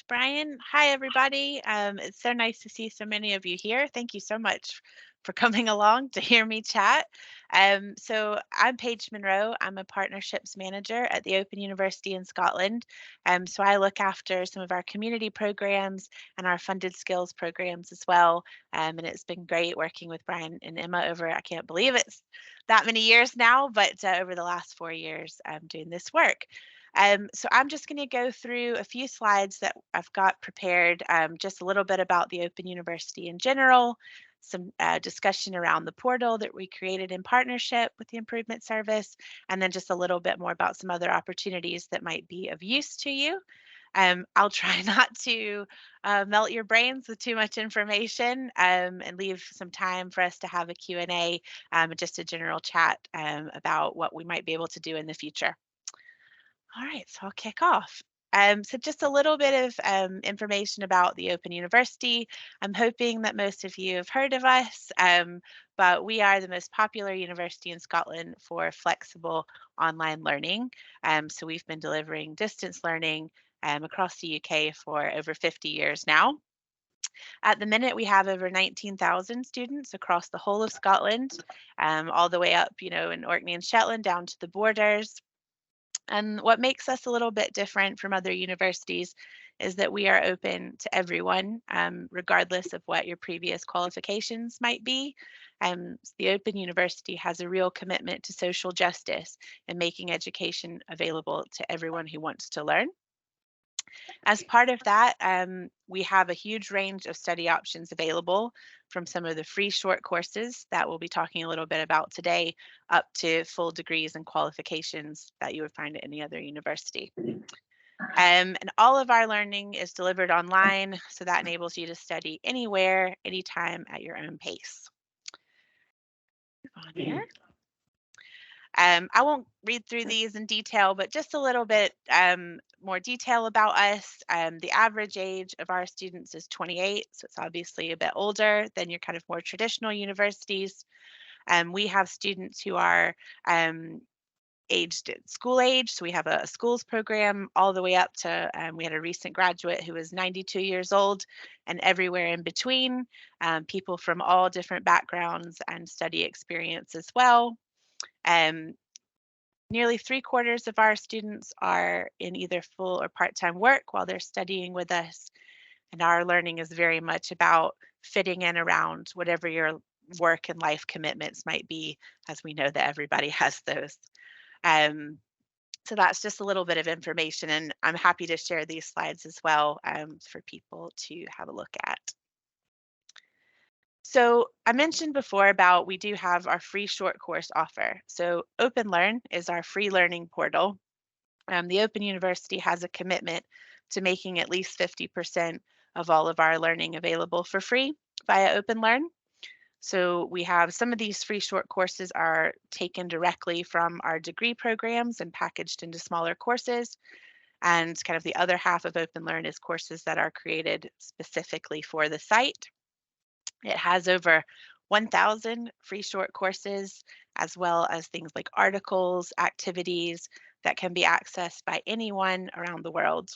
Brian. Hi, everybody. It's so nice to see so many of you here. Thank you so much for coming along to hear me chat. So I'm Paige Monroe. I'm a partnerships manager at the Open University in Scotland. So I look after some of our community programs and our funded skills programs as well. And it's been great working with Brian and Emma over, I can't believe it's that many years now, but over the last 4 years, doing this work. So I'm just going to go through a few slides that I've got prepared, just a little bit about the Open University in general, some discussion around the portal that we created in partnership with the Improvement Service, and then just a little bit more about some other opportunities that might be of use to you. I'll try not to melt your brains with too much information and leave some time for us to have a Q&A, just a general chat about what we might be able to do in the future. All right, so I'll kick off. So just a little bit of information about the Open University. I'm hoping that most of you have heard of us, but we are the most popular university in Scotland for flexible online learning. So we've been delivering distance learning across the UK for over 50 years now. At the minute, we have over 19,000 students across the whole of Scotland, all the way up, in Orkney and Shetland down to the borders. And what makes us a little bit different from other universities is that we are open to everyone, regardless of what your previous qualifications might be. The Open University has a real commitment to social justice and making education available to everyone who wants to learn. As part of that, we have a huge range of study options available, from some of the free short courses that we'll be talking a little bit about today, up to full degrees and qualifications that you would find at any other university. And all of our learning is delivered online, so that enables you to study anywhere, anytime at your own pace. Move on here. I won't read through these in detail, but just a little bit more detail about us. The average age of our students is 28, so it's obviously a bit older than your kind of more traditional universities. We have students who are aged at school age, so we have a schools program all the way up to, we had a recent graduate who was 92 years old, and everywhere in between, people from all different backgrounds and study experience as well. Um, Nearly 3/4 of our students are in either full or part-time work while they're studying with us, and our learning is very much about fitting in around whatever your work and life commitments might be, as we know that everybody has those. Um, so that's just a little bit of information, and I'm happy to share these slides as well for people to have a look at. So I mentioned before about we do have our free short course offer. So OpenLearn is our free learning portal. The Open University has a commitment to making at least 50% of all of our learning available for free via OpenLearn. So we have some of these free short courses are taken directly from our degree programs and packaged into smaller courses. And kind of the other half of OpenLearn is courses that are created specifically for the site. It has over 1,000 free short courses, as well as things like articles, activities that can be accessed by anyone around the world.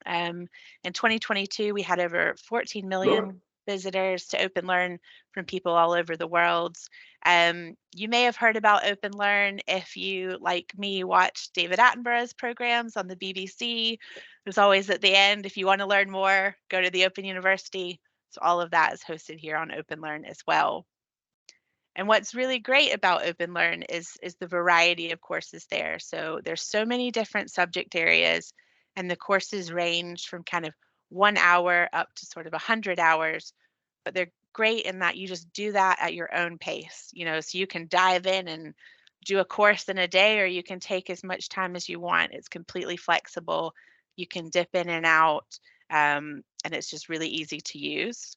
In 2022, we had over 14 million visitors to OpenLearn from people all over the world. You may have heard about OpenLearn if you, like me, watch David Attenborough's programs on the BBC. There's always at the end, if you want to learn more, go to the Open University. So all of that is hosted here on OpenLearn as well. And what's really great about OpenLearn is the variety of courses there. So there's so many different subject areas, and the courses range from kind of 1 hour up to sort of 100 hours, but they're great in that you just do that at your own pace, so you can dive in and do a course in a day, or you can take as much time as you want. It's completely flexible. You can dip in and out, and it's just really easy to use.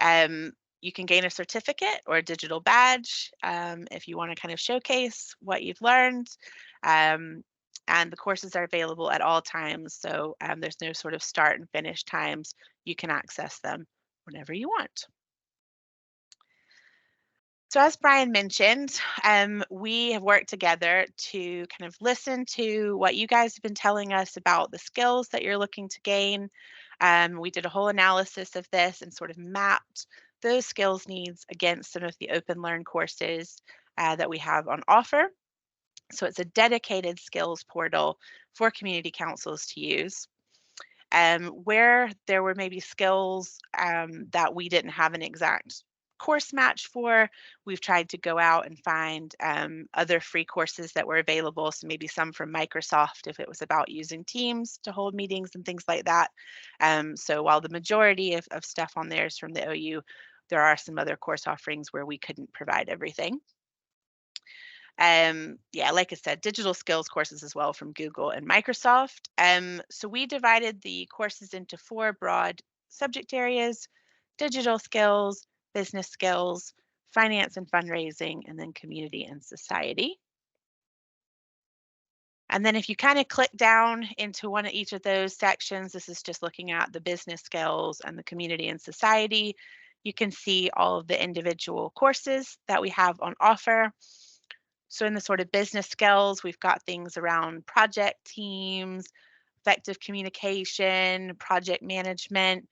You can gain a certificate or a digital badge if you want to kind of showcase what you've learned. And the courses are available at all times, so there's no sort of start and finish times. You can access them whenever you want. So as Brian mentioned, we have worked together to kind of listen to what you guys have been telling us about the skills that you're looking to gain. We did a whole analysis of this and sort of mapped those skills needs against some of the Open Learn courses that we have on offer. So it's a dedicated skills portal for community councils to use. Where there were maybe skills that we didn't have an exact course match for, we've tried to go out and find other free courses that were available. So maybe some from Microsoft if it was about using Teams to hold meetings and things like that. So while the majority of stuff on there is from the OU, there are some other course offerings where we couldn't provide everything. Yeah, like I said, digital skills courses as well from Google and Microsoft. So we divided the courses into four broad subject areas: digital skills, business skills, finance and fundraising, and then community and society. And then if you kind of click down into one of each of those sections, this is just looking at the business skills and the community and society. You can see all of the individual courses that we have on offer. So in the sort of business skills, we've got things around project teams, effective communication, project management,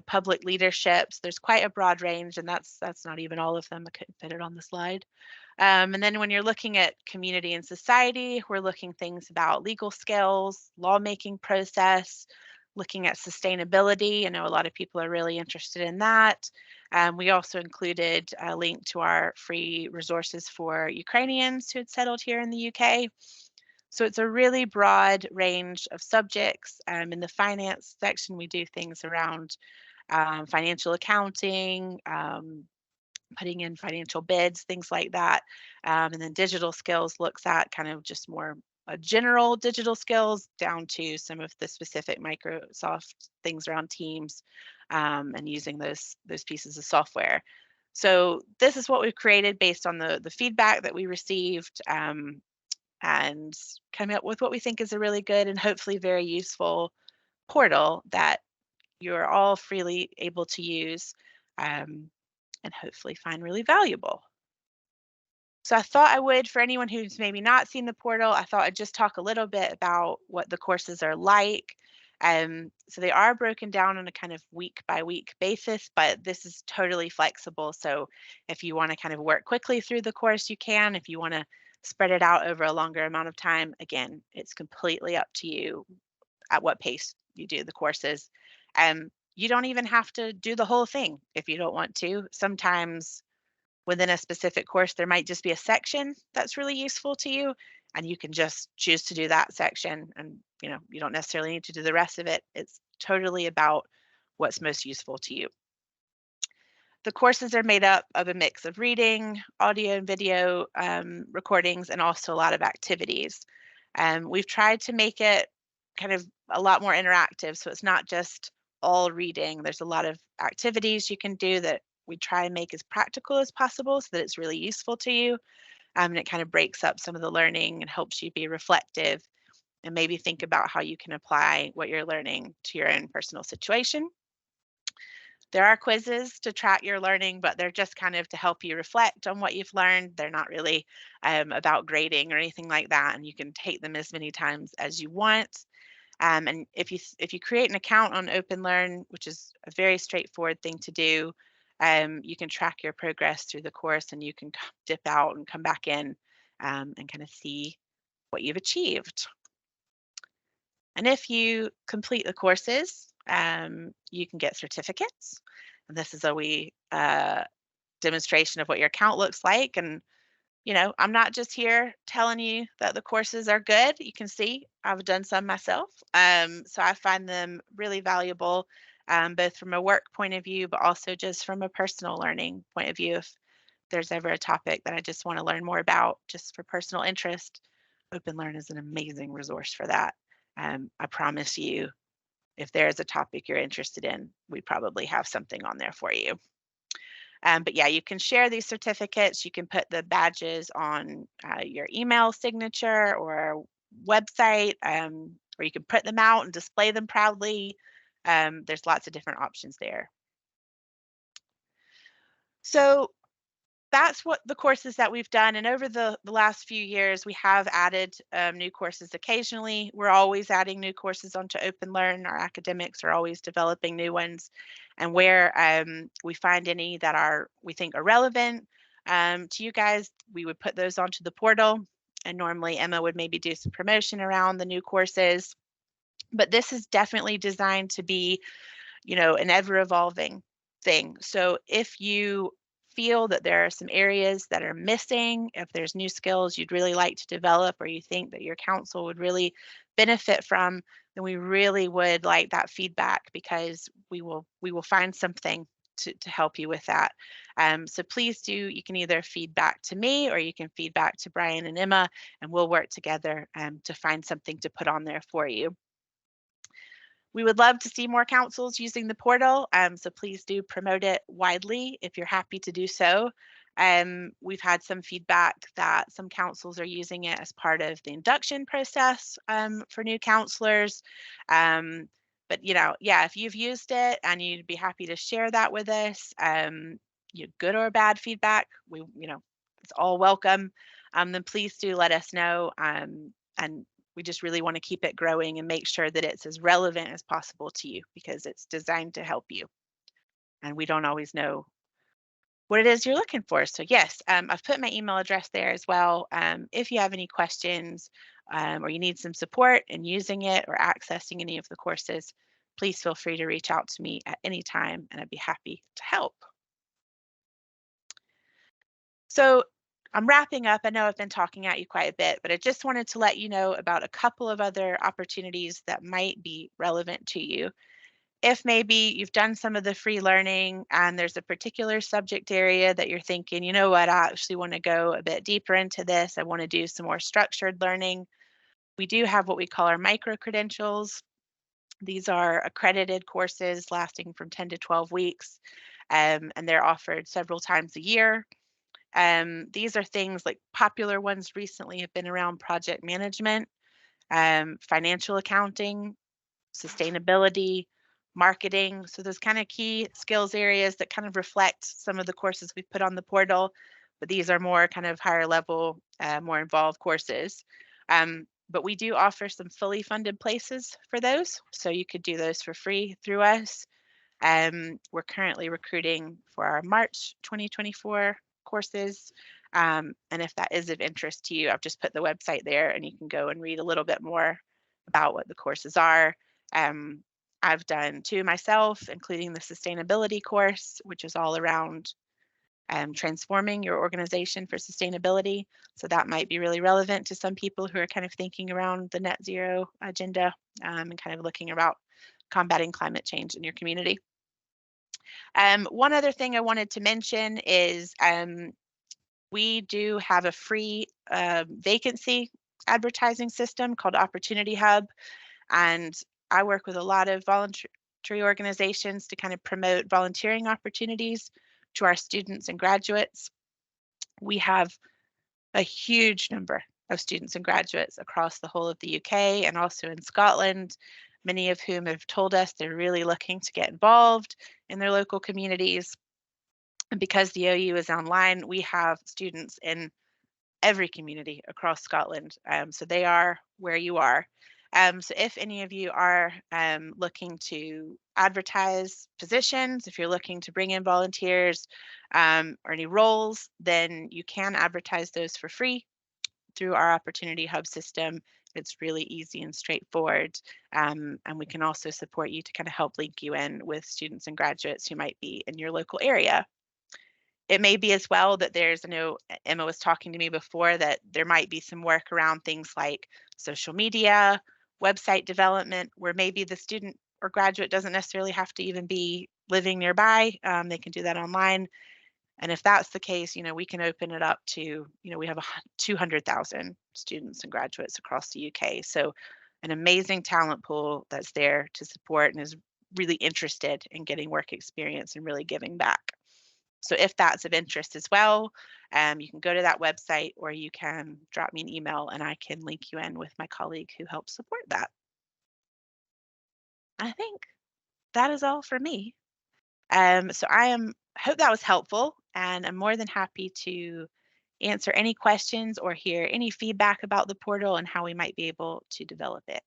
public leaderships. There's quite a broad range, and that's not even all of them. I couldn't fit it on the slide. And then when you're looking at community and society, we're looking things about legal skills, lawmaking process, looking at sustainability. I know a lot of people are really interested in that. We also included a link to our free resources for Ukrainians who had settled here in the UK. So it's a really broad range of subjects. In the finance section, we do things around financial accounting, putting in financial bids, things like that. And then digital skills looks at kind of just more general digital skills down to some of the specific Microsoft things around Teams and using those pieces of software. So this is what we've created based on the feedback that we received and come up with what we think is a really good and hopefully very useful portal that you're all freely able to use. And hopefully find really valuable. So I thought I would, for anyone who's maybe not seen the portal, I thought I'd just talk a little bit about what the courses are like. So they are broken down on a kind of week by week basis, but this is totally flexible. So if you want to kind of work quickly through the course, you can. If you want to spread it out over a longer amount of time, again, it's completely up to you at what pace you do the courses. You don't even have to do the whole thing if you don't want to. Sometimes within a specific course, there might just be a section that's really useful to you, and you can just choose to do that section. And you don't necessarily need to do the rest of it. It's totally about what's most useful to you. The courses are made up of a mix of reading, audio and video recordings, and also a lot of activities. We've tried to make it kind of a lot more interactive, so it's not just all reading. There's a lot of activities you can do that we try and make as practical as possible so that it's really useful to you. And it kind of breaks up some of the learning and helps you be reflective and maybe think about how you can apply what you're learning to your own personal situation. There are quizzes to track your learning, but they're just kind of to help you reflect on what you've learned. They're not really about grading or anything like that, and you can take them as many times as you want. And if you create an account on OpenLearn, which is a very straightforward thing to do, you can track your progress through the course, and you can dip out and come back in and kind of see what you've achieved. And if you complete the courses, you can get certificates. And this is a wee demonstration of what your account looks like. And, I'm not just here telling you that the courses are good. You can see I've done some myself. So I find them really valuable, both from a work point of view, but also just from a personal learning point of view. If there's ever a topic that I just want to learn more about, just for personal interest, OpenLearn is an amazing resource for that. I promise you, if there is a topic you're interested in, we probably have something on there for you. But yeah, you can share these certificates. You can put the badges on your email signature or website, or you can print them out and display them proudly. There's lots of different options there. So that's what the courses that we've done. And over the last few years, we have added new courses occasionally. We're always adding new courses onto OpenLearn. Our academics are always developing new ones. And where we find any that we think are relevant to you guys, we would put those onto the portal. And normally Emma would maybe do some promotion around the new courses. But this is definitely designed to be, an ever evolving thing. So if you feel that there are some areas that are missing, if there's new skills you'd really like to develop or you think that your council would really benefit from, then we really would like that feedback, because we will find something to help you with that. So please do, you can either feedback to me or you can feedback to Brian and Emma, and we'll work together to find something to put on there for you. We would love to see more councils using the portal, so please do promote it widely if you're happy to do so. We've had some feedback that some councils are using it as part of the induction process for new counselors. But yeah, if you've used it and you'd be happy to share that with us, good or bad feedback, it's all welcome. Then please do let us know. And we just really want to keep it growing and make sure that it's as relevant as possible to you, because it's designed to help you. And we don't always know what it is you're looking for. So yes, I've put my email address there as well. If you have any questions or you need some support in using it or accessing any of the courses, please feel free to reach out to me at any time and I'd be happy to help. So I'm wrapping up. I know I've been talking at you quite a bit, but I just wanted to let you know about a couple of other opportunities that might be relevant to you. If maybe you've done some of the free learning and there's a particular subject area that you're thinking, you know what, I actually want to go a bit deeper into this. I want to do some more structured learning. We do have what we call our micro credentials. These are accredited courses lasting from 10 to 12 weeks, and they're offered several times a year. These are things like popular ones recently have been around project management, financial accounting, sustainability, marketing. So those kind of key skills areas that kind of reflect some of the courses we've put on the portal, but these are more kind of higher level, more involved courses. But we do offer some fully funded places for those. So you could do those for free through us. We're currently recruiting for our March 2024 courses. And if that is of interest to you, I've just put the website there and you can go and read a little bit more about what the courses are. I've done two myself, including the sustainability course, which is all around transforming your organization for sustainability. So that might be really relevant to some people who are kind of thinking around the net zero agenda and kind of looking about combating climate change in your community. One other thing I wanted to mention is we do have a free vacancy advertising system called Opportunity Hub. And I work with a lot of voluntary organizations to kind of promote volunteering opportunities to our students and graduates. We have a huge number of students and graduates across the whole of the UK and also in Scotland, many of whom have told us they're really looking to get involved in their local communities. And because the OU is online, we have students in every community across Scotland. So they are where you are. So if any of you are looking to advertise positions, if you're looking to bring in volunteers or any roles, then you can advertise those for free through our Opportunity Hub system. It's really easy and straightforward. And we can also support you to kind of help link you in with students and graduates who might be in your local area. It may be as well that there's, I know Emma was talking to me before, that there might be some work around things like social media, website development, where maybe the student or graduate doesn't necessarily have to even be living nearby. They can do that online. And if that's the case, we can open it up to, we have 200,000 students and graduates across the UK. So an amazing talent pool that's there to support and is really interested in getting work experience and really giving back. So if that's of interest as well, you can go to that website or you can drop me an email and I can link you in with my colleague who helps support that. I think that is all for me. So hope that was helpful. and I'm more than happy to answer any questions or hear any feedback about the portal and how we might be able to develop it.